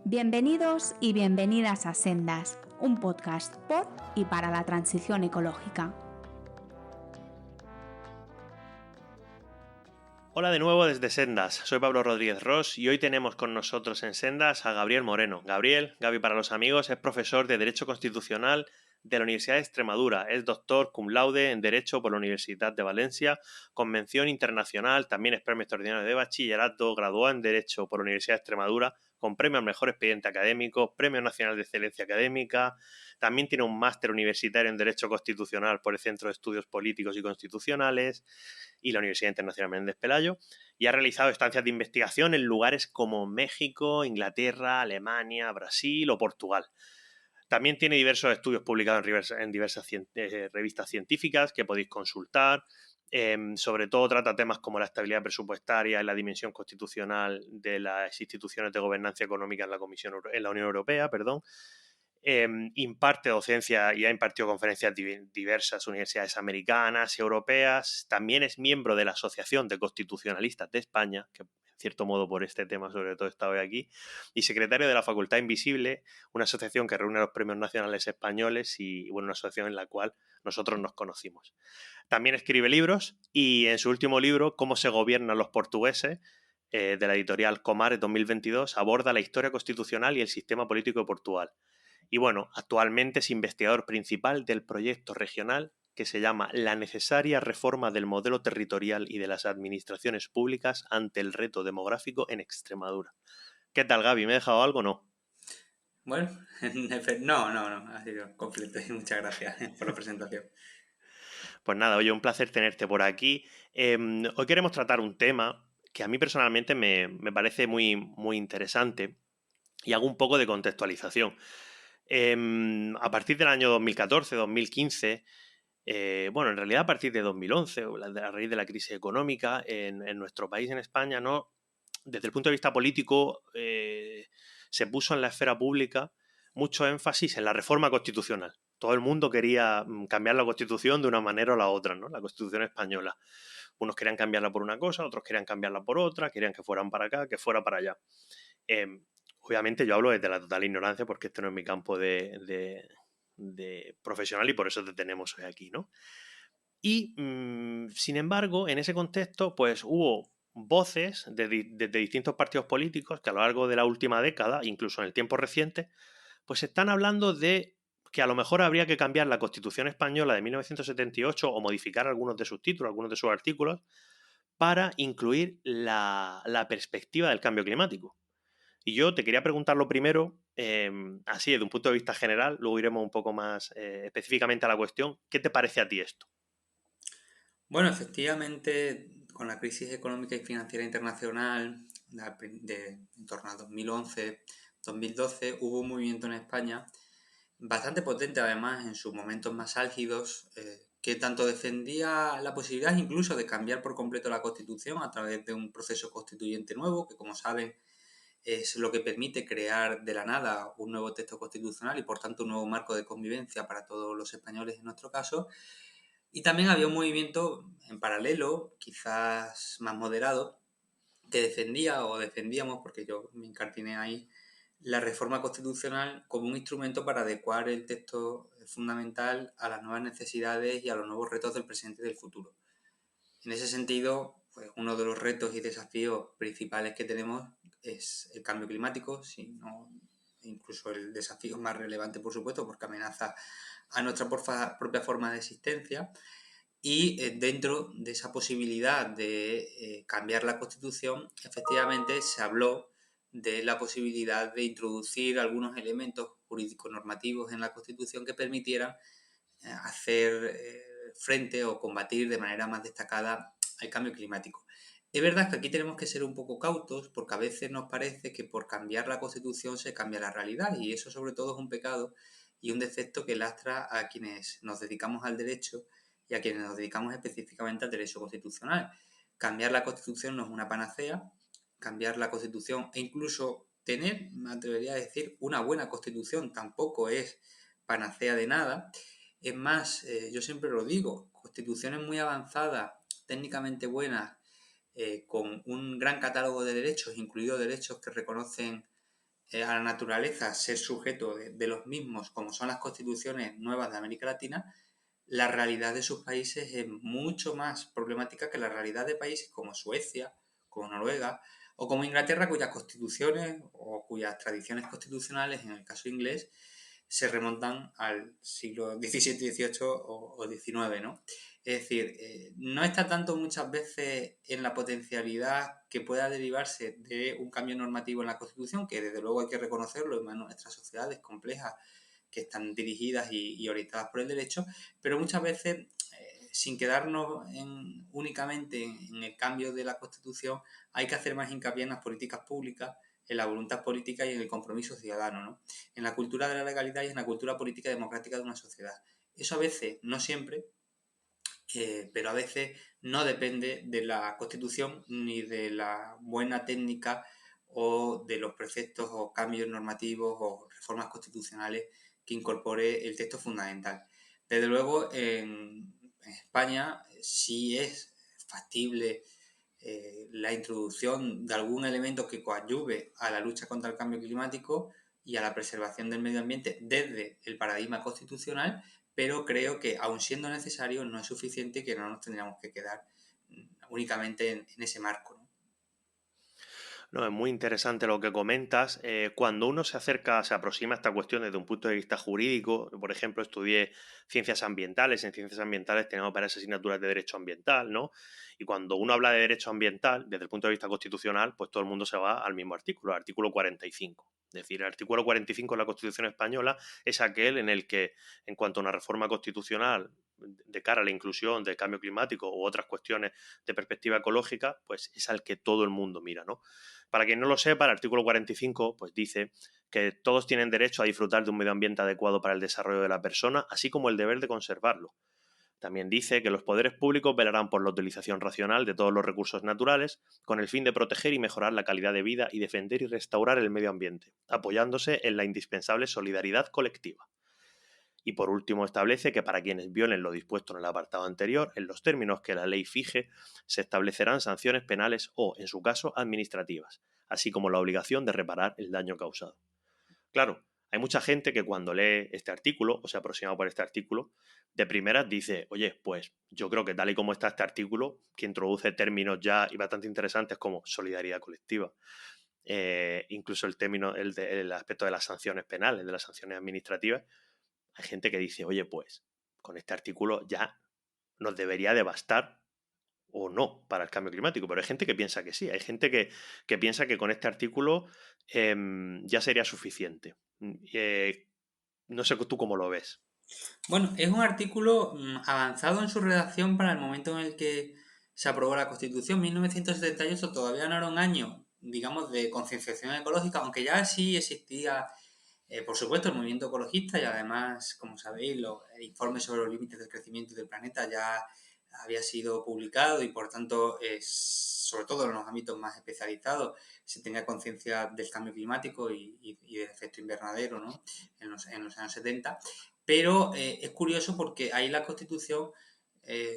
Bienvenidos y bienvenidas a Sendas, un podcast por y para la transición ecológica. Hola de nuevo desde Sendas, soy Pablo Rodríguez Ros y hoy tenemos con nosotros en Sendas a Gabriel Moreno. Gaby para los amigos, es profesor de Derecho Constitucional de la Universidad de Extremadura, es doctor cum laude en Derecho por la Universidad de Valencia, con mención internacional, también es premio extraordinario de bachillerato, graduado en Derecho por la Universidad de Extremadura, con premio al mejor expediente académico, premio nacional de excelencia académica, también tiene un máster universitario en Derecho Constitucional por el Centro de Estudios Políticos y Constitucionales y la Universidad Internacional Menéndez Pelayo, y ha realizado estancias de investigación en lugares como México, Inglaterra, Alemania, Brasil o Portugal. También tiene diversos estudios publicados en diversas revistas científicas que podéis consultar. Sobre todo trata temas como la estabilidad presupuestaria y la dimensión constitucional de las instituciones de gobernanza económica en la Unión Europea, imparte docencia y ha impartido conferencias en diversas universidades americanas, europeas. También es miembro de la Asociación de Constitucionalistas de España, que en cierto modo por este tema sobre todo está hoy aquí, y secretario de la Facultad Invisible, una asociación que reúne a los premios nacionales españoles y una asociación en la cual nosotros nos conocimos. También escribe libros y en su último libro, Cómo se gobiernan los portugueses, de la editorial Comares 2022, aborda la historia constitucional y el sistema político de Portugal. Y bueno, actualmente es investigador principal del proyecto regional que se llama La necesaria reforma del modelo territorial y de las administraciones públicas ante el reto demográfico en Extremadura. ¿Qué tal, Gaby? ¿Me he dejado algo o no? Bueno, no, ha sido completo y muchas gracias por la presentación. Pues nada, oye, un placer tenerte por aquí. Hoy queremos tratar un tema que a mí personalmente me parece muy, muy interesante y hago un poco de contextualización. A partir del año 2014-2015, bueno, en realidad a partir de 2011, a raíz de la crisis económica en nuestro país, en España, ¿no? Desde el punto de vista político, se puso en la esfera pública mucho énfasis en la reforma constitucional. Todo el mundo quería cambiar la Constitución de una manera o la otra, ¿no? La Constitución española. Unos querían cambiarla por una cosa, otros querían cambiarla por otra, querían que fueran para acá, que fuera para allá. Eh, Obviamente yo hablo desde la total ignorancia porque este no es mi campo de profesional y por eso te tenemos hoy aquí, ¿no? Y, sin embargo, en ese contexto, pues hubo voces de distintos partidos políticos que a lo largo de la última década, incluso en el tiempo reciente, pues están hablando de que a lo mejor habría que cambiar la Constitución española de 1978 o modificar algunos de sus títulos, algunos de sus artículos, para incluir la perspectiva del cambio climático. Y yo te quería preguntar lo primero, así desde un punto de vista general, luego iremos un poco más específicamente a la cuestión. ¿Qué te parece a ti esto? Bueno, efectivamente, con la crisis económica y financiera internacional en torno a 2011-2012, hubo un movimiento en España bastante potente, además, en sus momentos más álgidos, que tanto defendía la posibilidad incluso de cambiar por completo la Constitución a través de un proceso constituyente nuevo, que como saben es lo que permite crear de la nada un nuevo texto constitucional y por tanto un nuevo marco de convivencia para todos los españoles en nuestro caso. Y también había un movimiento en paralelo, quizás más moderado, que defendía o defendíamos, porque yo me encartiné ahí, la reforma constitucional como un instrumento para adecuar el texto fundamental a las nuevas necesidades y a los nuevos retos del presente y del futuro. En ese sentido, pues uno de los retos y desafíos principales que tenemos es el cambio climático, sino incluso el desafío más relevante, por supuesto, porque amenaza a nuestra propia forma de existencia. Y dentro de esa posibilidad de cambiar la Constitución, efectivamente se habló de la posibilidad de introducir algunos elementos jurídicos normativos en la Constitución que permitieran hacer frente o combatir de manera más destacada al cambio climático. Es verdad que aquí tenemos que ser un poco cautos porque a veces nos parece que por cambiar la Constitución se cambia la realidad y eso sobre todo es un pecado y un defecto que lastra a quienes nos dedicamos al derecho y a quienes nos dedicamos específicamente al derecho constitucional. Cambiar la Constitución no es una panacea, cambiar la Constitución e incluso tener, me atrevería a decir, una buena Constitución tampoco es panacea de nada. Es más, yo siempre lo digo, constituciones muy avanzadas, técnicamente buenas, con un gran catálogo de derechos, incluidos derechos que reconocen a la naturaleza ser sujeto de los mismos, como son las constituciones nuevas de América Latina, la realidad de sus países es mucho más problemática que la realidad de países como Suecia, como Noruega o como Inglaterra, cuyas constituciones o cuyas tradiciones constitucionales, en el caso inglés, se remontan al siglo XVII, XVIII o XIX, ¿no? Es decir, no está tanto muchas veces en la potencialidad que pueda derivarse de un cambio normativo en la Constitución, que desde luego hay que reconocerlo, en nuestras sociedades complejas que están dirigidas y orientadas por el derecho, pero muchas veces, sin quedarnos únicamente en el cambio de la Constitución, hay que hacer más hincapié en las políticas públicas, en la voluntad política y en el compromiso ciudadano, ¿no? En la cultura de la legalidad y en la cultura política democrática de una sociedad. Eso a veces, no siempre, pero a veces no depende de la Constitución ni de la buena técnica o de los preceptos o cambios normativos o reformas constitucionales que incorpore el texto fundamental. Desde luego, en España sí es factible la introducción de algún elemento que coadyuve a la lucha contra el cambio climático y a la preservación del medio ambiente desde el paradigma constitucional, pero creo que, aun siendo necesario, no es suficiente y que no nos tendríamos que quedar únicamente en ese marco, ¿no? No, es muy interesante lo que comentas. Cuando uno se acerca, se aproxima a esta cuestión desde un punto de vista jurídico, por ejemplo, estudié ciencias ambientales. En ciencias ambientales tenemos varias asignaturas de derecho ambiental, ¿no? Y cuando uno habla de derecho ambiental, desde el punto de vista constitucional, pues todo el mundo se va al mismo artículo, el artículo 45. Es decir, el artículo 45 de la Constitución española es aquel en el que, en cuanto a una reforma constitucional de cara a la inclusión del cambio climático u otras cuestiones de perspectiva ecológica, pues es al que todo el mundo mira, ¿no? Para quien no lo sepa, el artículo 45 pues dice que todos tienen derecho a disfrutar de un medio ambiente adecuado para el desarrollo de la persona, así como el deber de conservarlo. También dice que los poderes públicos velarán por la utilización racional de todos los recursos naturales con el fin de proteger y mejorar la calidad de vida y defender y restaurar el medio ambiente, apoyándose en la indispensable solidaridad colectiva. Y por último establece que para quienes violen lo dispuesto en el apartado anterior, en los términos que la ley fije, se establecerán sanciones penales o, en su caso, administrativas, así como la obligación de reparar el daño causado. Claro, hay mucha gente que cuando lee este artículo o se aproxima por este artículo, de primeras dice, oye, pues yo creo que tal y como está este artículo, que introduce términos ya y bastante interesantes como solidaridad colectiva, incluso el término, el aspecto de las sanciones penales, de las sanciones administrativas, hay gente que dice, oye, pues con este artículo ya nos debería de bastar o no para el cambio climático, pero hay gente que piensa que sí, hay gente que piensa que con este artículo ya sería suficiente. No sé tú cómo lo ves. Bueno, es un artículo avanzado en su redacción para el momento en el que se aprobó la Constitución. 1978 todavía no era un año, digamos, de concienciación ecológica, aunque ya sí existía, por supuesto, el movimiento ecologista y además, como sabéis, el informe sobre los límites del crecimiento del planeta ya había sido publicado y, por tanto, sobre todo en los ámbitos más especializados, se tenía conciencia del cambio climático y del efecto invernadero, ¿no? En los años 70. Pero es curioso porque ahí la Constitución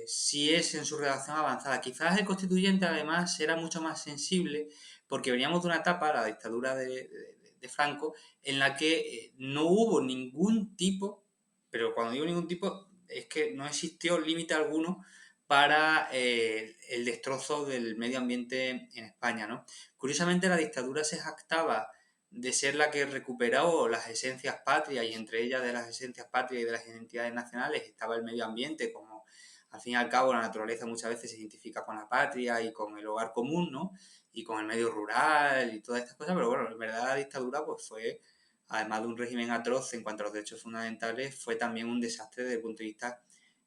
sí es en su redacción avanzada. Quizás el constituyente además era mucho más sensible porque veníamos de una etapa, la dictadura de Franco, en la que no hubo ningún tipo, pero cuando digo ningún tipo es que no existió límite alguno para el destrozo del medio ambiente en España, ¿no? Curiosamente la dictadura se jactaba de ser la que recuperó las esencias patrias y entre ellas de las esencias patrias y de las identidades nacionales estaba el medio ambiente, como al fin y al cabo la naturaleza muchas veces se identifica con la patria y con el hogar común, ¿no? Y con el medio rural y todas estas cosas, pero bueno, en verdad la dictadura pues fue, además de un régimen atroz en cuanto a los derechos fundamentales, fue también un desastre desde el punto de vista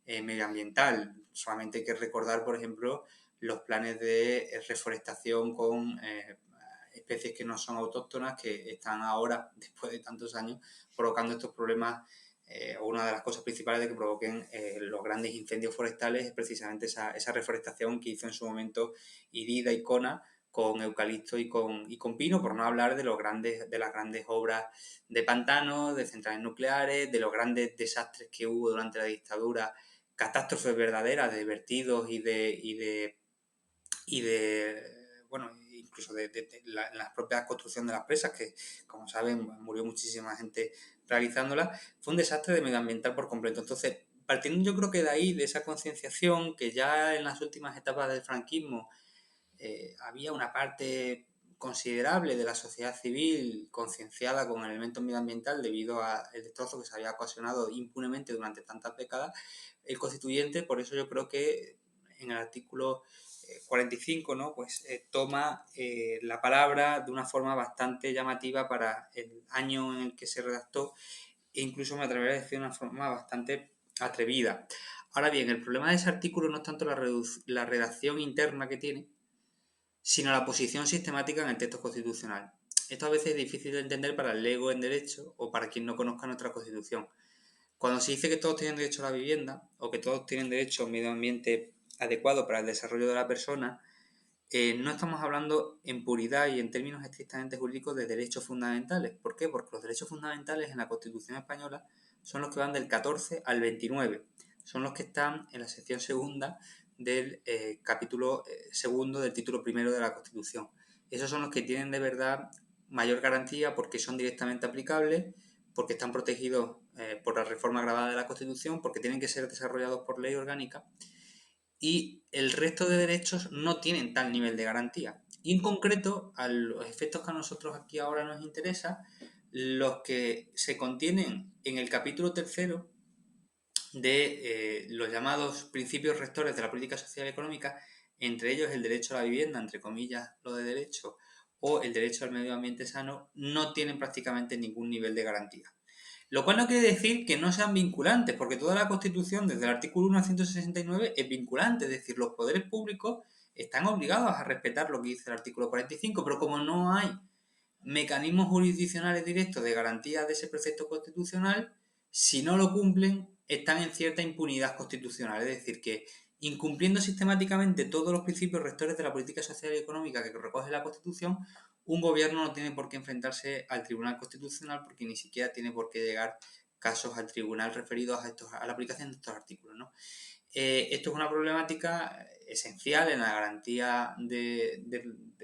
medioambiental. Solamente hay que recordar, por ejemplo, los planes de reforestación con especies que no son autóctonas, que están ahora, después de tantos años, provocando estos problemas. Una de las cosas principales de que provoquen los grandes incendios forestales es precisamente esa reforestación que hizo en su momento Irida y Kona con eucalipto y con pino, por no hablar de las grandes obras de pantanos, de centrales nucleares, de los grandes desastres que hubo durante la dictadura, catástrofes verdaderas de vertidos y de incluso de la propia construcción de las presas, que como saben murió muchísima gente realizándola, fue un desastre de medioambiental por completo. Entonces, partiendo yo creo que de ahí, de esa concienciación, que ya en las últimas etapas del franquismo había una parte considerable de la sociedad civil concienciada con el elemento medioambiental debido al destrozo que se había ocasionado impunemente durante tantas décadas, el constituyente, por eso yo creo que en el artículo 45, ¿no? Pues toma la palabra de una forma bastante llamativa para el año en el que se redactó, e incluso me atrevería a decir de una forma bastante atrevida. Ahora bien, el problema de ese artículo no es tanto la redacción interna que tiene, sino la posición sistemática en el texto constitucional. Esto a veces es difícil de entender para el lego en derecho o para quien no conozca nuestra Constitución. Cuando se dice que todos tienen derecho a la vivienda o que todos tienen derecho a un medio ambiente adecuado para el desarrollo de la persona, no estamos hablando en puridad y en términos estrictamente jurídicos de derechos fundamentales. ¿Por qué? Porque los derechos fundamentales en la Constitución española son los que van del 14 al 29. Son los que están en la sección segunda del capítulo segundo del título primero de la Constitución. Esos son los que tienen de verdad mayor garantía porque son directamente aplicables, porque están protegidos por la reforma grabada de la Constitución, porque tienen que ser desarrollados por ley orgánica, y el resto de derechos no tienen tal nivel de garantía. Y en concreto, a los efectos que a nosotros aquí ahora nos interesa, los que se contienen en el capítulo tercero de los llamados principios rectores de la política social y económica, entre ellos el derecho a la vivienda, entre comillas lo de derecho, o el derecho al medio ambiente sano, no tienen prácticamente ningún nivel de garantía. Lo cual no quiere decir que no sean vinculantes, porque toda la Constitución, desde el artículo 1 al 169, es vinculante, es decir, los poderes públicos están obligados a respetar lo que dice el artículo 45, pero como no hay mecanismos jurisdiccionales directos de garantía de ese precepto constitucional, si no lo cumplen, están en cierta impunidad constitucional. Es decir, que incumpliendo sistemáticamente todos los principios rectores de la política social y económica que recoge la Constitución, un gobierno no tiene por qué enfrentarse al Tribunal Constitucional porque ni siquiera tiene por qué llegar casos al tribunal referidos a la aplicación de estos artículos, ¿no? Esto es una problemática esencial en la garantía de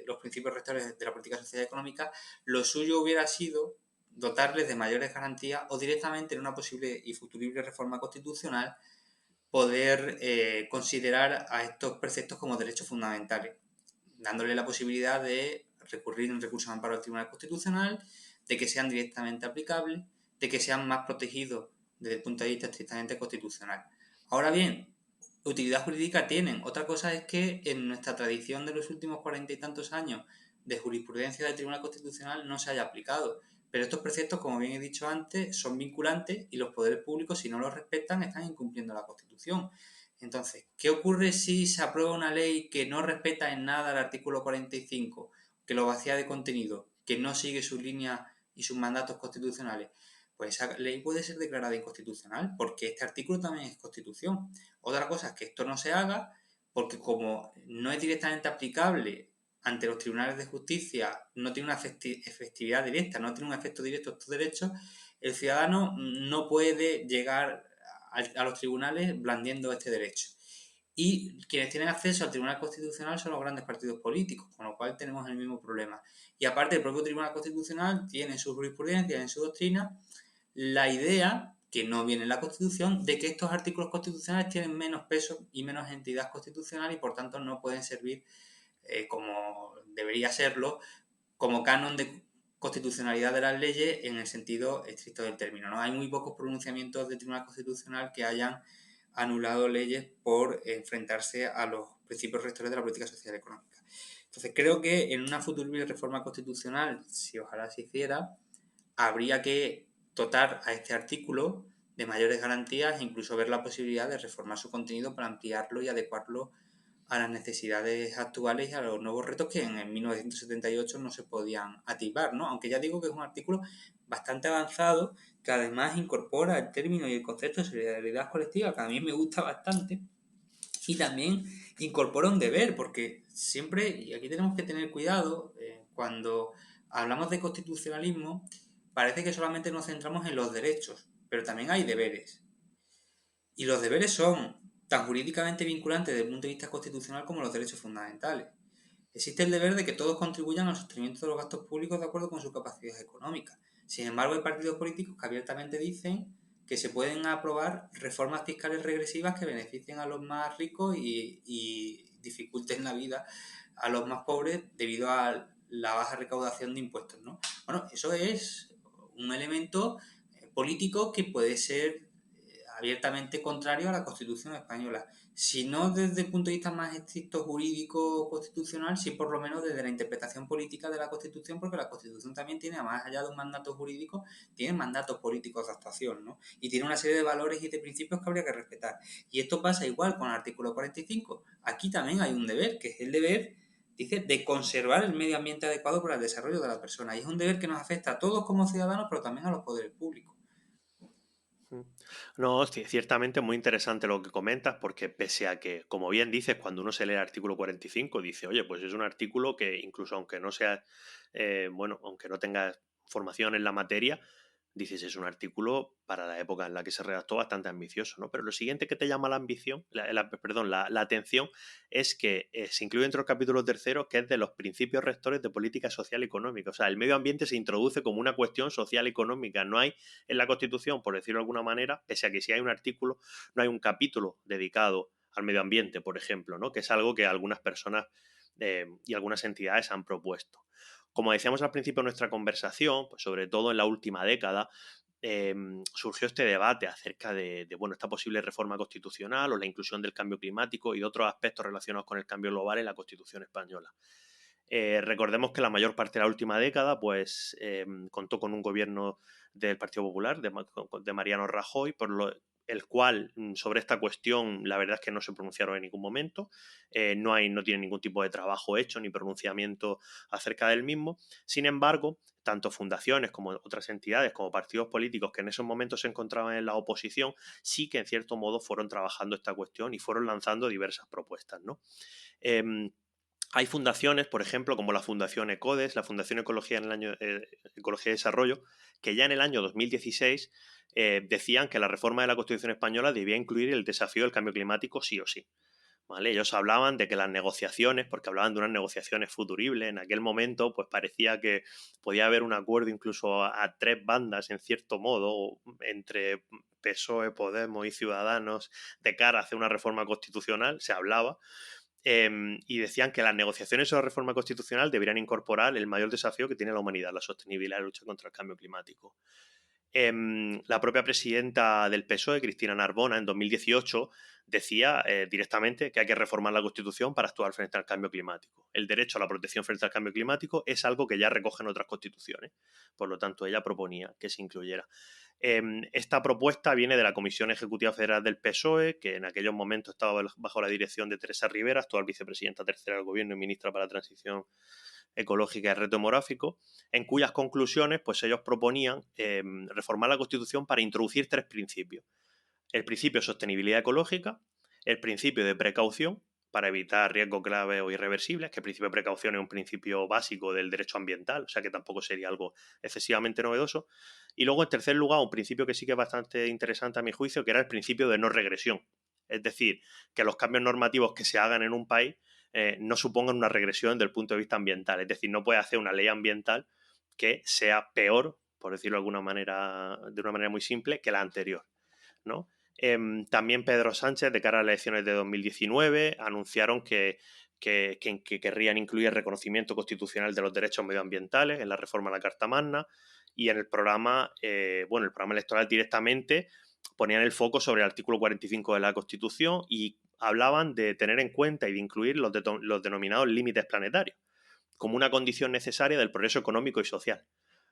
los principios rectores de la política social y económica. Lo suyo hubiera sido dotarles de mayores garantías o directamente en una posible y futurible reforma constitucional poder considerar a estos preceptos como derechos fundamentales, dándole la posibilidad de recurrir en recursos de amparo al Tribunal Constitucional, de que sean directamente aplicables, de que sean más protegidos desde el punto de vista estrictamente constitucional. Ahora bien, utilidad jurídica tienen. Otra cosa es que en nuestra tradición de los últimos 40 y tantos años de jurisprudencia del Tribunal Constitucional no se haya aplicado. Pero estos preceptos, como bien he dicho antes, son vinculantes y los poderes públicos, si no los respetan, están incumpliendo la Constitución. Entonces, ¿qué ocurre si se aprueba una ley que no respeta en nada el artículo 45, que lo vacía de contenido, que no sigue sus líneas y sus mandatos constitucionales? Pues esa ley puede ser declarada inconstitucional porque este artículo también es Constitución. Otra cosa es que esto no se haga porque como no es directamente aplicable ante los tribunales de justicia, no tiene una efectividad directa, no tiene un efecto directo estos derechos, el ciudadano no puede llegar a los tribunales blandiendo este derecho. Y quienes tienen acceso al Tribunal Constitucional son los grandes partidos políticos, con lo cual tenemos el mismo problema. Y aparte, el propio Tribunal Constitucional tiene en su jurisprudencia, en su doctrina, la idea, que no viene en la Constitución, de que estos artículos constitucionales tienen menos peso y menos entidad constitucional y por tanto no pueden servir como debería serlo, como canon de constitucionalidad de las leyes en el sentido estricto del término, ¿no? Hay muy pocos pronunciamientos del Tribunal Constitucional que hayan anulado leyes por enfrentarse a los principios rectores de la política social y económica. Entonces creo que en una futura reforma constitucional, si ojalá se hiciera, habría que dotar a este artículo de mayores garantías e incluso ver la posibilidad de reformar su contenido para ampliarlo y adecuarlo a las necesidades actuales y a los nuevos retos que en el 1978 no se podían atisbar, ¿no? Aunque ya digo que es un artículo bastante avanzado que además incorpora el término y el concepto de solidaridad colectiva, que a mí me gusta bastante, y también incorpora un deber, porque siempre, y aquí tenemos que tener cuidado, cuando hablamos de constitucionalismo, parece que solamente nos centramos en los derechos, pero también hay deberes. Y los deberes son tan jurídicamente vinculantes desde el punto de vista constitucional como los derechos fundamentales. existe el deber de que todos contribuyan al sostenimiento de los gastos públicos de acuerdo con su capacidad económica. Sin embargo, hay partidos políticos que abiertamente dicen que se pueden aprobar reformas fiscales regresivas que beneficien a los más ricos y dificulten la vida a los más pobres debido a la baja recaudación de impuestos, ¿no? Bueno, eso es un elemento político que puede ser abiertamente contrario a la Constitución española. Si no desde el punto de vista más estricto jurídico constitucional, sí por lo menos desde la interpretación política de la Constitución, porque la Constitución también tiene, más allá de un mandato jurídico, tiene mandatos políticos de actuación, ¿no? Y tiene una serie de valores y de principios que habría que respetar. Y esto pasa igual con el artículo 45. Aquí también hay un deber, que es el deber, dice, de conservar el medio ambiente adecuado para el desarrollo de la persona. Y es un deber que nos afecta a todos como ciudadanos, pero también a los poderes públicos. No, sí, ciertamente muy interesante lo que comentas, porque pese a que, como bien dices, cuando uno se lee el artículo 45, dice, oye, pues es un artículo que incluso aunque no sea, bueno, aunque no tengas formación en la materia, dices, es un artículo para la época en la que se redactó bastante ambicioso, ¿no? Pero lo siguiente que te llama la ambición, perdón, la atención, es que se incluye dentro del capítulo tercero, que es de los principios rectores de política social y económica. O sea, el medio ambiente se introduce como una cuestión social y económica. No hay en la Constitución, por decirlo de alguna manera, pese a que sí hay un artículo, no hay un capítulo dedicado al medio ambiente, por ejemplo, ¿no? Que es algo que algunas personas y algunas entidades han propuesto. Como decíamos al principio de nuestra conversación, pues sobre todo en la última década, surgió este debate acerca de, bueno, esta posible reforma constitucional o la inclusión del cambio climático y de otros aspectos relacionados con el cambio global en la Constitución española. Recordemos que la mayor parte de la última década pues, contó con un gobierno del Partido Popular, de Mariano Rajoy, el cual sobre esta cuestión la verdad es que no se pronunciaron en ningún momento, no tiene ningún tipo de trabajo hecho ni pronunciamiento acerca del mismo. Sin embargo, tanto fundaciones como otras entidades, como partidos políticos que en esos momentos se encontraban en la oposición, sí que en cierto modo fueron trabajando esta cuestión y fueron lanzando diversas propuestas, ¿no? Hay fundaciones, por ejemplo, como la Fundación ECODES, la Fundación Ecología, Ecología y Desarrollo, que ya en el año 2016 decían que la reforma de la Constitución española debía incluir el desafío del cambio climático sí o sí. ¿Vale? Ellos hablaban de que las negociaciones, porque hablaban de unas negociaciones futuribles, en aquel momento pues parecía que podía haber un acuerdo incluso a tres bandas, en cierto modo, entre PSOE, Podemos y Ciudadanos de cara a hacer una reforma constitucional, se hablaba. Y decían que las negociaciones sobre la reforma constitucional deberían incorporar el mayor desafío que tiene la humanidad, la sostenibilidad y la lucha contra el cambio climático. La propia presidenta del PSOE, Cristina Narbona, en 2018 decía directamente que hay que reformar la Constitución para actuar frente al cambio climático. El derecho a la protección frente al cambio climático es algo que ya recogen otras constituciones. Por lo tanto, ella proponía que se incluyera. Esta propuesta viene de la Comisión Ejecutiva Federal del PSOE, que en aquellos momentos estaba bajo la dirección de Teresa Rivera, actual vicepresidenta tercera del Gobierno y ministra para la Transición Ecológica y Reto Demográfico, en cuyas conclusiones pues ellos proponían reformar la Constitución para introducir tres principios. El principio de sostenibilidad ecológica, el principio de precaución, para evitar riesgos graves o irreversibles, que el principio de precaución es un principio básico del derecho ambiental, o sea que tampoco sería algo excesivamente novedoso. Y luego, en tercer lugar, un principio que sí que es bastante interesante a mi juicio, que era el principio de no regresión. Es decir, que los cambios normativos que se hagan en un país no supongan una regresión desde el punto de vista ambiental. Es decir, no puede hacer una ley ambiental que sea peor, por decirlo de alguna manera, de una manera muy simple, que la anterior, ¿no? También Pedro Sánchez, de cara a las elecciones de 2019, anunciaron que querrían incluir el reconocimiento constitucional de los derechos medioambientales en la reforma a la Carta Magna, y en el programa, el programa electoral directamente ponían el foco sobre el artículo 45 de la Constitución y hablaban de tener en cuenta y de incluir los denominados límites planetarios como una condición necesaria del progreso económico y social,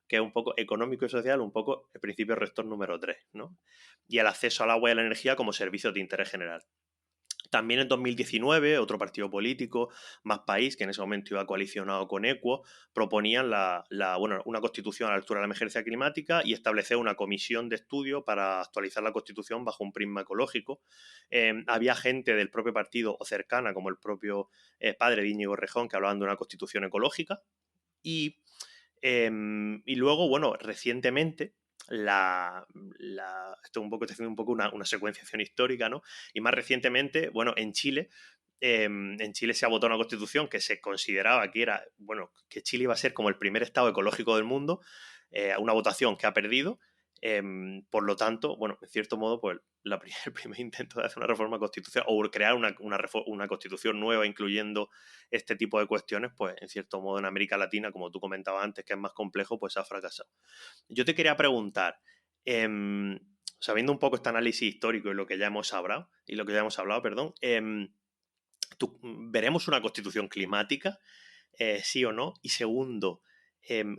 que es un poco económico y social, un poco el principio rector número 3, ¿no? Y el acceso al agua y a la energía como servicios de interés general. También en 2019, otro partido político, Más País, que en ese momento iba coalicionado con Equo, proponían una constitución a la altura de la emergencia climática y establecer una comisión de estudio para actualizar la constitución bajo un prisma ecológico. Había gente del propio partido o cercana, como el propio padre de Íñigo Errejón, que hablaban de una constitución ecológica. Y luego, bueno, recientemente, estoy haciendo un poco una secuenciación histórica, ¿no? Y más recientemente, bueno, en Chile en Chile se ha votado una constitución que se consideraba que era, bueno, que Chile iba a ser como el primer estado ecológico del mundo, una votación que ha perdido. Por lo tanto, bueno, en cierto modo, pues el primer intento de hacer una reforma constitucional o crear una constitución nueva incluyendo este tipo de cuestiones, pues en cierto modo en América Latina, como tú comentabas antes, que es más complejo, pues ha fracasado. Yo te quería preguntar, sabiendo un poco este análisis histórico y lo que ya hemos hablado, perdón, ¿veremos una constitución climática? Sí o no. Y segundo,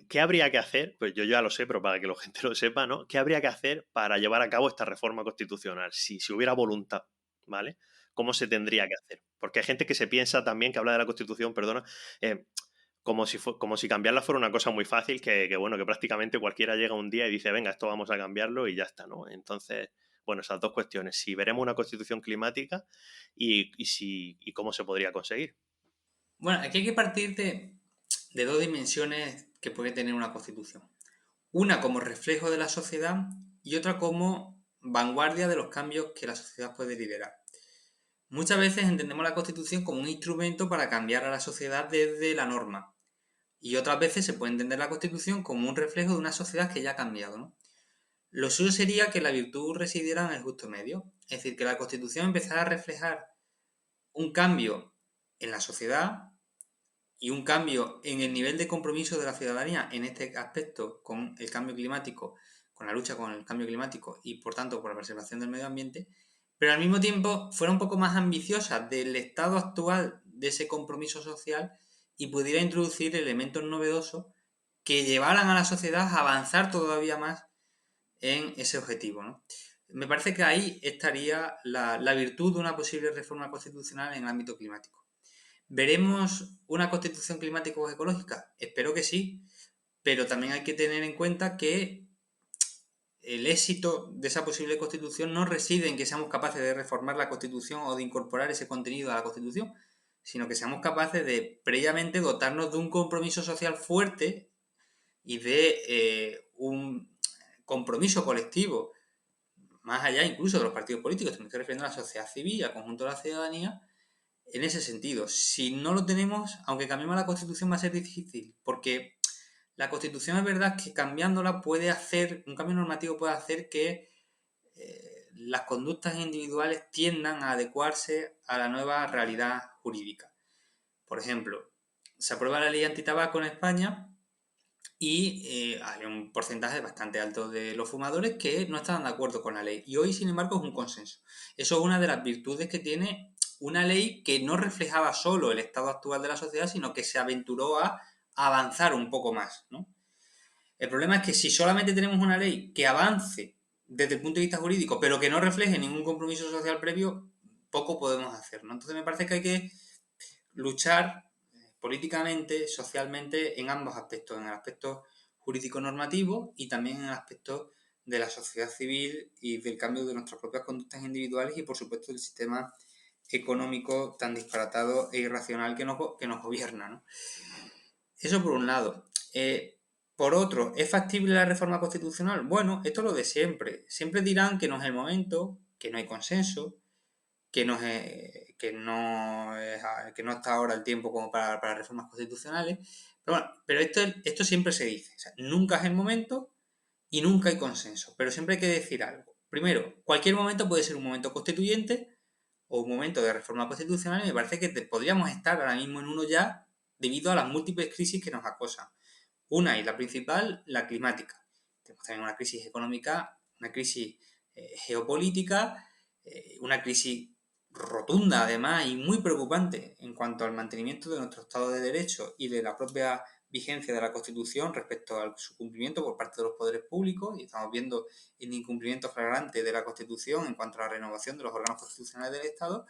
¿qué habría que hacer? Pues yo ya lo sé, pero para que la gente lo sepa, ¿no? ¿Qué habría que hacer para llevar a cabo esta reforma constitucional? Si hubiera voluntad, ¿vale? ¿Cómo se tendría que hacer? Porque hay gente que se piensa también, que habla de la Constitución, perdona, como si cambiarla fuera una cosa muy fácil, bueno, que prácticamente cualquiera llega un día y dice, venga, esto vamos a cambiarlo y ya está, ¿no? Entonces, bueno, esas dos cuestiones. Si veremos una constitución climática y cómo se podría conseguir. Bueno, aquí hay que partir de dos dimensiones que puede tener una constitución. Una como reflejo de la sociedad y otra como vanguardia de los cambios que la sociedad puede liderar. Muchas veces entendemos la Constitución como un instrumento para cambiar a la sociedad desde la norma. Y otras veces se puede entender la Constitución como un reflejo de una sociedad que ya ha cambiado, ¿no? Lo suyo sería que la virtud residiera en el justo medio. Es decir, que la Constitución empezara a reflejar un cambio en la sociedad y un cambio en el nivel de compromiso de la ciudadanía en este aspecto con el cambio climático, con la lucha con el cambio climático y por tanto por la preservación del medio ambiente, pero al mismo tiempo fuera un poco más ambiciosa del estado actual de ese compromiso social y pudiera introducir elementos novedosos que llevaran a la sociedad a avanzar todavía más en ese objetivo, ¿no? Me parece que ahí estaría la virtud de una posible reforma constitucional en el ámbito climático. ¿Veremos una constitución climático-ecológica? Espero que sí, pero también hay que tener en cuenta que el éxito de esa posible constitución no reside en que seamos capaces de reformar la constitución o de incorporar ese contenido a la constitución, sino que seamos capaces de previamente dotarnos de un compromiso social fuerte y de un compromiso colectivo, más allá incluso de los partidos políticos, me estoy refiriendo a la sociedad civil, al conjunto de la ciudadanía, en ese sentido. Si no lo tenemos, aunque cambiemos la Constitución va a ser difícil, porque la Constitución es verdad que cambiándola puede hacer, un cambio normativo puede hacer que las conductas individuales tiendan a adecuarse a la nueva realidad jurídica. Por ejemplo, se aprueba la ley antitabaco en España y hay un porcentaje bastante alto de los fumadores que no están de acuerdo con la ley. Y hoy, sin embargo, es un consenso. Eso es una de las virtudes que tiene una ley que no reflejaba solo el estado actual de la sociedad, sino que se aventuró a avanzar un poco más, ¿no? El problema es que si solamente tenemos una ley que avance desde el punto de vista jurídico, pero que no refleje ningún compromiso social previo, poco podemos hacer, ¿no? Entonces me parece que hay que luchar políticamente, socialmente, en ambos aspectos, en el aspecto jurídico-normativo y también en el aspecto de la sociedad civil y del cambio de nuestras propias conductas individuales y, por supuesto, del sistema económico tan disparatado e irracional que nos gobierna, ¿no? Eso por un lado. Por otro, ¿es factible la reforma constitucional? Bueno, esto es lo de siempre. Siempre dirán que no es el momento, que no hay consenso, que no está ahora el tiempo como para reformas constitucionales. Pero bueno, pero esto siempre se dice. O sea, nunca es el momento y nunca hay consenso. Pero siempre hay que decir algo. Primero, cualquier momento puede ser un momento constituyente o un momento de reforma constitucional y me parece que podríamos estar ahora mismo en uno ya debido a las múltiples crisis que nos acosan. Una y la principal, la climática. Tenemos también una crisis económica, una crisis geopolítica, una crisis rotunda además y muy preocupante en cuanto al mantenimiento de nuestro Estado de Derecho y de la propia vigencia de la Constitución respecto a su cumplimiento por parte de los poderes públicos, y estamos viendo el incumplimiento flagrante de la Constitución en cuanto a la renovación de los órganos constitucionales del Estado.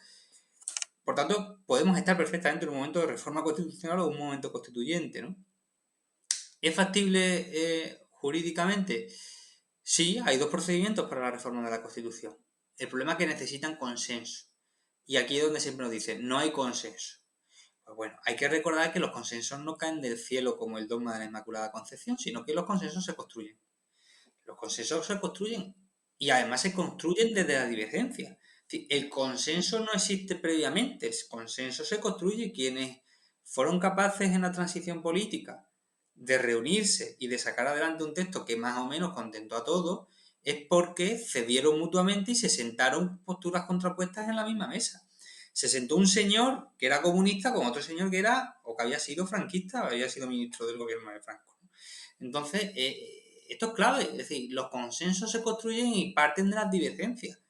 Por tanto, podemos estar perfectamente en un momento de reforma constitucional o un momento constituyente, ¿no? ¿Es factible jurídicamente? Sí, hay dos procedimientos para la reforma de la Constitución. El problema es que necesitan consenso. Y aquí es donde siempre nos dicen, no hay consenso. Pues bueno, hay que recordar que los consensos no caen del cielo como el dogma de la Inmaculada Concepción, sino que los consensos se construyen. Los consensos se construyen y además se construyen desde la divergencia. El consenso no existe previamente, el consenso se construye. Quienes fueron capaces en la transición política de reunirse y de sacar adelante un texto que más o menos contentó a todos, es porque cedieron mutuamente y se sentaron posturas contrapuestas en la misma mesa. Se sentó un señor que era comunista con otro señor que era, o que había sido franquista, o había sido ministro del gobierno de Franco. Entonces, esto es clave, es decir, los consensos se construyen y parten de las divergencias.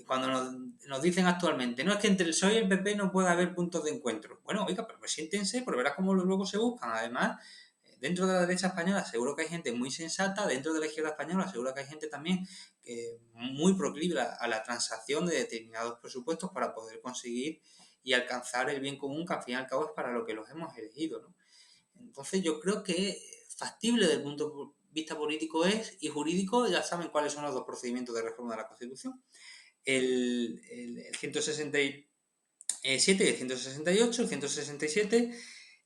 Cuando nos dicen actualmente, no, es que entre el PSOE y el PP no puede haber puntos de encuentro. Bueno, oiga, pero pues siéntense, pero verás cómo luego se buscan. Además, dentro de la derecha española seguro que hay gente muy sensata, dentro de la izquierda española seguro que hay gente también muy proclive a la transacción de determinados presupuestos para poder conseguir y alcanzar el bien común, que al fin y al cabo es para lo que los hemos elegido, ¿no? Entonces yo creo que factible desde el punto de vista político es, y jurídico ya saben cuáles son los dos procedimientos de reforma de la Constitución. El 167 y el 168. El 167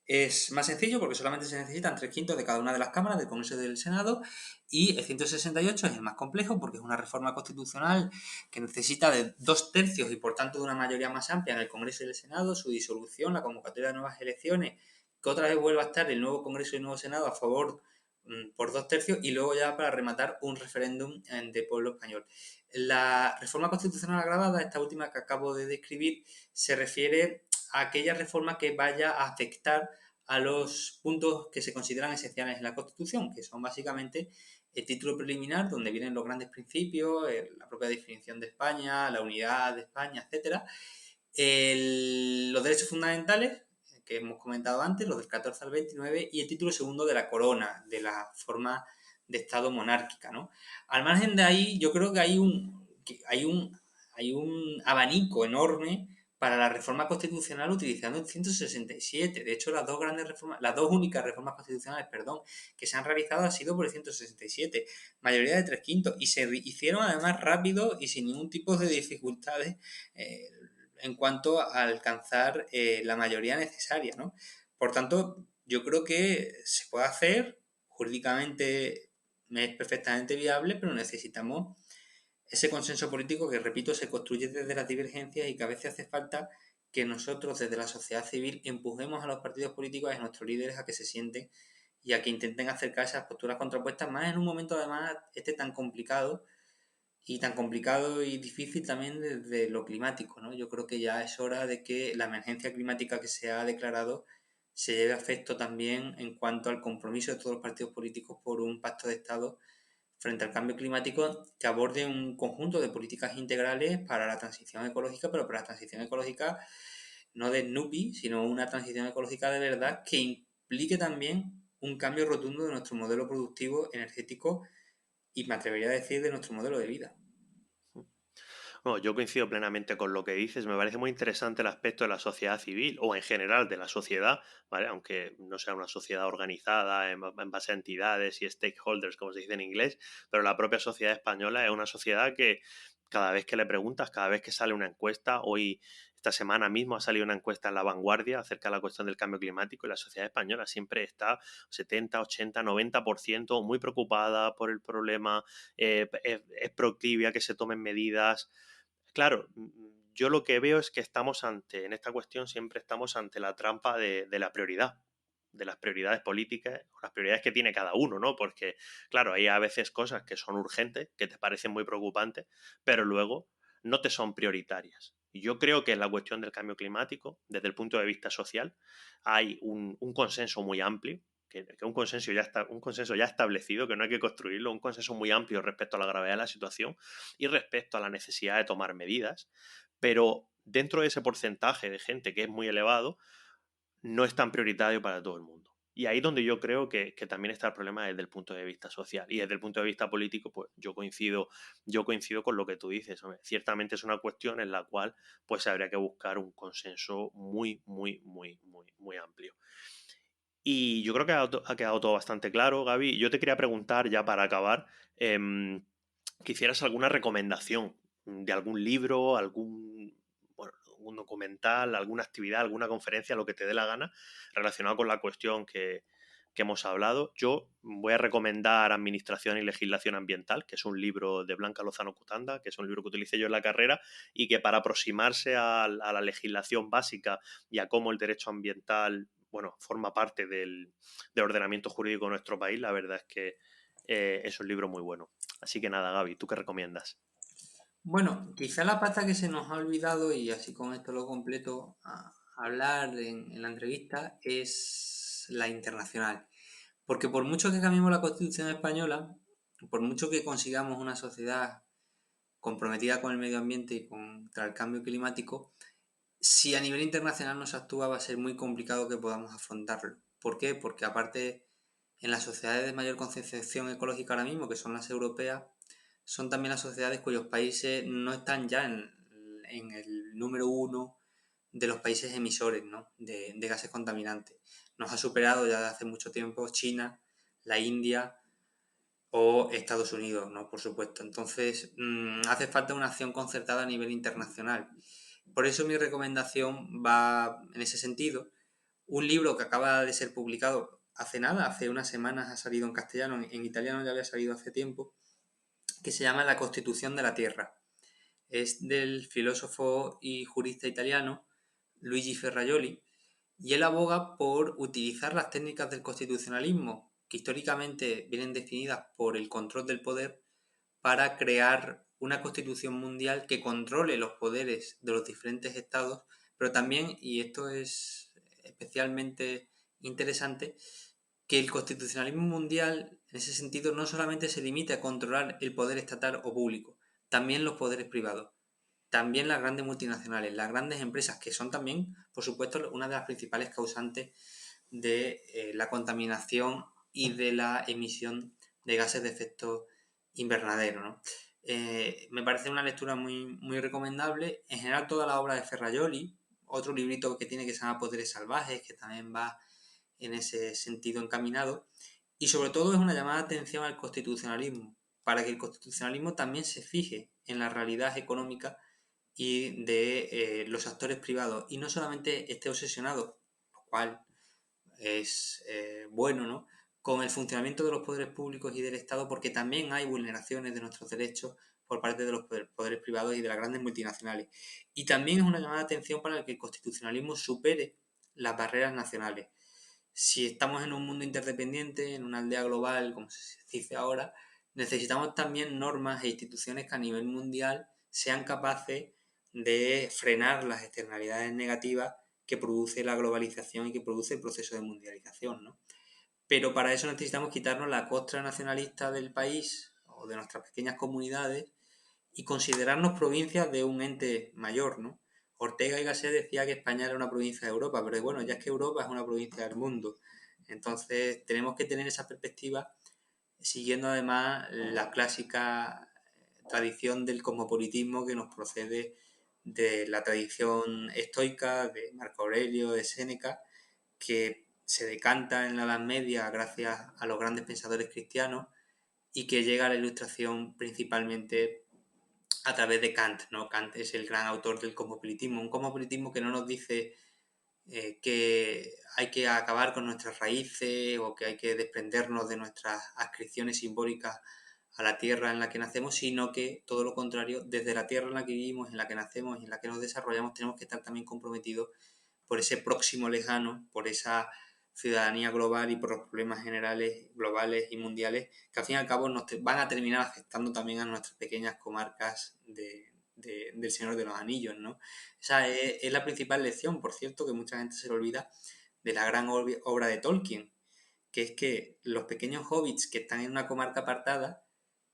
es más sencillo porque solamente se necesitan 3/5 de cada una de las cámaras del Congreso y del Senado, y el 168 es el más complejo porque es una reforma constitucional que necesita de 2/3 y por tanto de una mayoría más amplia en el Congreso y el Senado, su disolución, la convocatoria de nuevas elecciones, que otra vez vuelva a estar el nuevo Congreso y el nuevo Senado a favor por 2/3 y luego ya para rematar un referéndum de pueblo español. La reforma constitucional agravada, esta última que acabo de describir, se refiere a aquella reforma que vaya a afectar a los puntos que se consideran esenciales en la Constitución, que son básicamente el título preliminar, donde vienen los grandes principios, la propia definición de España, la unidad de España, etcétera, los derechos fundamentales, que hemos comentado antes, los del 14 al 29, y el título segundo de la corona, de la forma de Estado monárquica, ¿no? Al margen de ahí, yo creo que hay un abanico enorme para la reforma constitucional utilizando el 167. De hecho, las dos únicas reformas constitucionales, perdón, que se han realizado han sido por el 167, mayoría de 3/5, y se hicieron además rápido y sin ningún tipo de dificultades en cuanto a alcanzar la mayoría necesaria, ¿no? Por tanto, yo creo que se puede hacer, jurídicamente es perfectamente viable, pero necesitamos ese consenso político que, repito, se construye desde las divergencias y que a veces hace falta que nosotros desde la sociedad civil empujemos a los partidos políticos y a nuestros líderes a que se sienten y a que intenten acercar esas posturas contrapuestas, más en un momento además tan complicado y difícil también desde lo climático, ¿no? Yo creo que ya es hora de que la emergencia climática que se ha declarado se lleve a efecto también en cuanto al compromiso de todos los partidos políticos por un pacto de Estado frente al cambio climático que aborde un conjunto de políticas integrales para la transición ecológica, pero para la transición ecológica no de Snoopy, sino una transición ecológica de verdad que implique también un cambio rotundo de nuestro modelo productivo, energético y, me atrevería a decir, de nuestro modelo de vida. Bueno, yo coincido plenamente con lo que dices. Me parece muy interesante el aspecto de la sociedad civil o en general de la sociedad, ¿vale? Aunque no sea una sociedad organizada en base a entidades y stakeholders, como se dice en inglés, pero la propia sociedad española es una sociedad que cada vez que le preguntas, cada vez que sale una encuesta, hoy, esta semana mismo ha salido una encuesta en La Vanguardia acerca de la cuestión del cambio climático y la sociedad española siempre está 70, 80, 90% muy preocupada por el problema, es proclive a que se tomen medidas. Claro, yo lo que veo es que en esta cuestión siempre estamos ante la trampa de la prioridad, de las prioridades políticas, o las prioridades que tiene cada uno, ¿no? Porque, claro, hay a veces cosas que son urgentes, que te parecen muy preocupantes, pero luego no te son prioritarias. Y yo creo que en la cuestión del cambio climático, desde el punto de vista social, hay un consenso muy amplio, que un consenso ya establecido, que no hay que construirlo, un consenso muy amplio respecto a la gravedad de la situación y respecto a la necesidad de tomar medidas, pero dentro de ese porcentaje de gente que es muy elevado, no es tan prioritario para todo el mundo. Y ahí es donde yo creo que también está el problema desde el punto de vista social. Y desde el punto de vista político, pues yo coincido con lo que tú dices. Hombre, ciertamente es una cuestión en la cual pues habría que buscar un consenso muy, muy, muy, muy, muy amplio. Y yo creo que ha quedado todo bastante claro, Gaby. Yo te quería preguntar, ya para acabar, que hicieras alguna recomendación de algún libro, bueno, algún documental, alguna actividad, alguna conferencia, lo que te dé la gana, relacionado con la cuestión que hemos hablado. Yo voy a recomendar Administración y Legislación Ambiental, que es un libro de Blanca Lozano Cutanda, que es un libro que utilicé yo en la carrera y que para aproximarse a la legislación básica y a cómo el derecho ambiental, bueno, forma parte del ordenamiento jurídico de nuestro país, la verdad es que es un libro muy bueno. Así que nada, Gaby, ¿tú qué recomiendas? Bueno, quizá la pata que se nos ha olvidado, y así con esto lo completo, a hablar en la entrevista, es la internacional. Porque por mucho que cambiemos la Constitución española, por mucho que consigamos una sociedad comprometida con el medio ambiente y contra el cambio climático, si a nivel internacional no se actúa va a ser muy complicado que podamos afrontarlo. ¿Por qué? Porque aparte en las sociedades de mayor concienciación ecológica ahora mismo, que son las europeas, son también las sociedades cuyos países no están ya en el número uno de los países emisores, ¿no? de gases contaminantes. Nos ha superado ya desde hace mucho tiempo China, la India o Estados Unidos, ¿no? Por supuesto. Entonces, hace falta una acción concertada a nivel internacional. Por eso mi recomendación va en ese sentido. Un libro que acaba de ser publicado hace nada, hace unas semanas ha salido en castellano, en italiano ya había salido hace tiempo, que se llama La Constitución de la Tierra. Es del filósofo y jurista italiano Luigi Ferrajoli, y él aboga por utilizar las técnicas del constitucionalismo, que históricamente vienen definidas por el control del poder, para crear una constitución mundial que controle los poderes de los diferentes estados, pero también, y esto es especialmente interesante, que el constitucionalismo mundial, en ese sentido, no solamente se limite a controlar el poder estatal o público, también los poderes privados, también las grandes multinacionales, las grandes empresas, que son también, por supuesto, una de las principales causantes de la contaminación y de la emisión de gases de efecto invernadero, ¿no? Me parece una lectura muy, muy recomendable. En general, toda la obra de Ferrajoli, otro librito que tiene que se llama Poderes Salvajes, que también va en ese sentido encaminado. Y sobre todo es una llamada de atención al constitucionalismo, para que el constitucionalismo también se fije en la realidad económica y de los actores privados y no solamente esté obsesionado, lo cual es bueno, ¿no?, con el funcionamiento de los poderes públicos y del Estado, porque también hay vulneraciones de nuestros derechos por parte de los poderes privados y de las grandes multinacionales. Y también es una llamada de atención para que el constitucionalismo supere las barreras nacionales. Si estamos en un mundo interdependiente, en una aldea global, como se dice ahora, necesitamos también normas e instituciones que a nivel mundial sean capaces de frenar las externalidades negativas que produce la globalización y que produce el proceso de mundialización, ¿no? Pero para eso necesitamos quitarnos la costra nacionalista del país o de nuestras pequeñas comunidades y considerarnos provincias de un ente mayor, ¿no? Ortega y Gasset decía que España era una provincia de Europa, pero bueno, ya es que Europa es una provincia del mundo. Entonces tenemos que tener esa perspectiva siguiendo además la clásica tradición del cosmopolitismo que nos procede de la tradición estoica de Marco Aurelio, de Séneca, que se decanta en la Edad Media gracias a los grandes pensadores cristianos y que llega a la Ilustración principalmente a través de Kant, ¿no? Kant es el gran autor del cosmopolitismo, un cosmopolitismo que no nos dice que hay que acabar con nuestras raíces o que hay que desprendernos de nuestras adscripciones simbólicas a la tierra en la que nacemos, sino que todo lo contrario, desde la tierra en la que vivimos, en la que nacemos y en la que nos desarrollamos, tenemos que estar también comprometidos por ese próximo lejano, por esa ciudadanía global y por los problemas generales, globales y mundiales, que al fin y al cabo nos van a terminar afectando también a nuestras pequeñas comarcas del Señor de los Anillos, ¿no? Esa es la principal lección, por cierto, que mucha gente se le olvida de la gran obra de Tolkien, que es que los pequeños hobbits que están en una comarca apartada,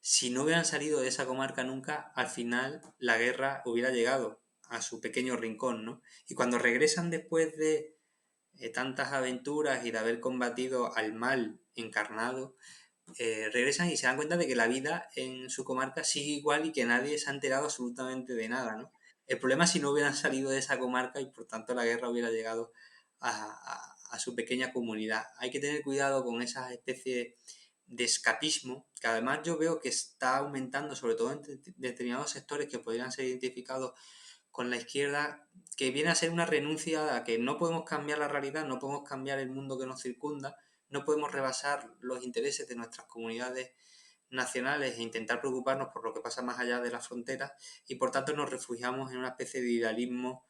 si no hubieran salido de esa comarca nunca, al final la guerra hubiera llegado a su pequeño rincón, ¿no? Y cuando regresan después de tantas aventuras y de haber combatido al mal encarnado, regresan y se dan cuenta de que la vida en su comarca sigue igual y que nadie se ha enterado absolutamente de nada, ¿no? El problema es si no hubieran salido de esa comarca y por tanto la guerra hubiera llegado a su pequeña comunidad. Hay que tener cuidado con esas especies de escapismo, que además yo veo que está aumentando, sobre todo en determinados sectores que podrían ser identificados con la izquierda, que viene a ser una renuncia a que no podemos cambiar la realidad, no podemos cambiar el mundo que nos circunda, no podemos rebasar los intereses de nuestras comunidades nacionales e intentar preocuparnos por lo que pasa más allá de las fronteras, y por tanto nos refugiamos en una especie de idealismo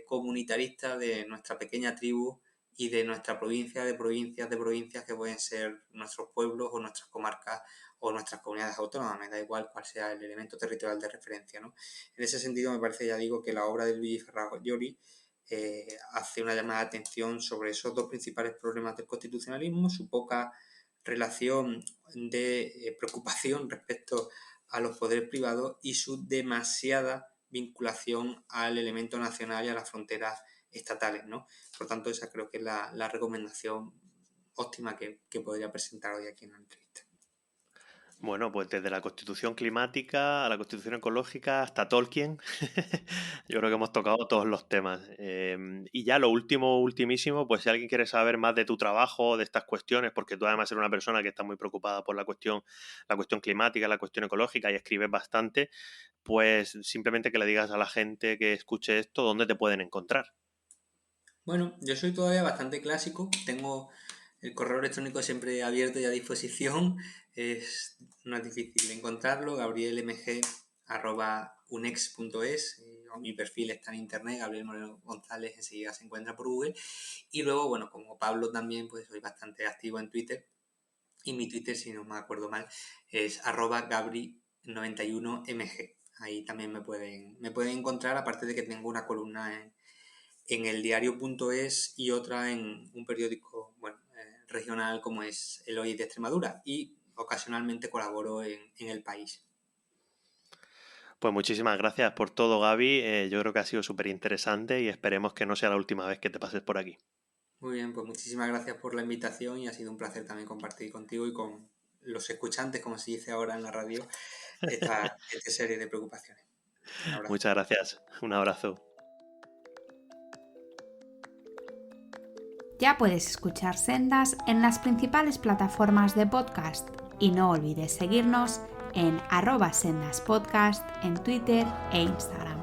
comunitarista de nuestra pequeña tribu y de nuestra provincia, de provincias que pueden ser nuestros pueblos o nuestras comarcas o nuestras comunidades autónomas, me da igual cuál sea el elemento territorial de referencia, ¿no? En ese sentido me parece, ya digo, que la obra de Luigi Ferrajoli hace una llamada de atención sobre esos dos principales problemas del constitucionalismo, su poca relación de preocupación respecto a los poderes privados y su demasiada vinculación al elemento nacional y a las fronteras estatales, ¿no? Por tanto, esa creo que es la recomendación óptima que podría presentar hoy aquí en la entrevista. Bueno, pues desde la Constitución climática a la Constitución ecológica hasta Tolkien, yo creo que hemos tocado todos los temas. Y ya lo ultimísimo, pues si alguien quiere saber más de tu trabajo, de estas cuestiones, porque tú además eres una persona que está muy preocupada por la cuestión climática, la cuestión ecológica y escribes bastante, pues simplemente que le digas a la gente que escuche esto dónde te pueden encontrar. Bueno, yo soy todavía bastante clásico, tengo el correo electrónico siempre abierto y a disposición, no es difícil encontrarlo, gabrielmg@unex.es, o mi perfil está en internet, Gabriel Moreno González, enseguida se encuentra por Google, y luego, bueno, como Pablo también, pues soy bastante activo en Twitter, y mi Twitter, si no me acuerdo mal, es @gabri91mg, ahí también me pueden encontrar, aparte de que tengo una columna en el diario.es y otra en un periódico regional como es El Hoy de Extremadura, y ocasionalmente colaboro en El País. Pues muchísimas gracias por todo, Gaby. Yo creo que ha sido súper interesante y esperemos que no sea la última vez que te pases por aquí. Muy bien, pues muchísimas gracias por la invitación y ha sido un placer también compartir contigo y con los escuchantes, como se dice ahora en la radio, esta serie de preocupaciones. Muchas gracias. Un abrazo. Ya puedes escuchar Sendas en las principales plataformas de podcast y no olvides seguirnos en @sendaspodcast en Twitter e Instagram.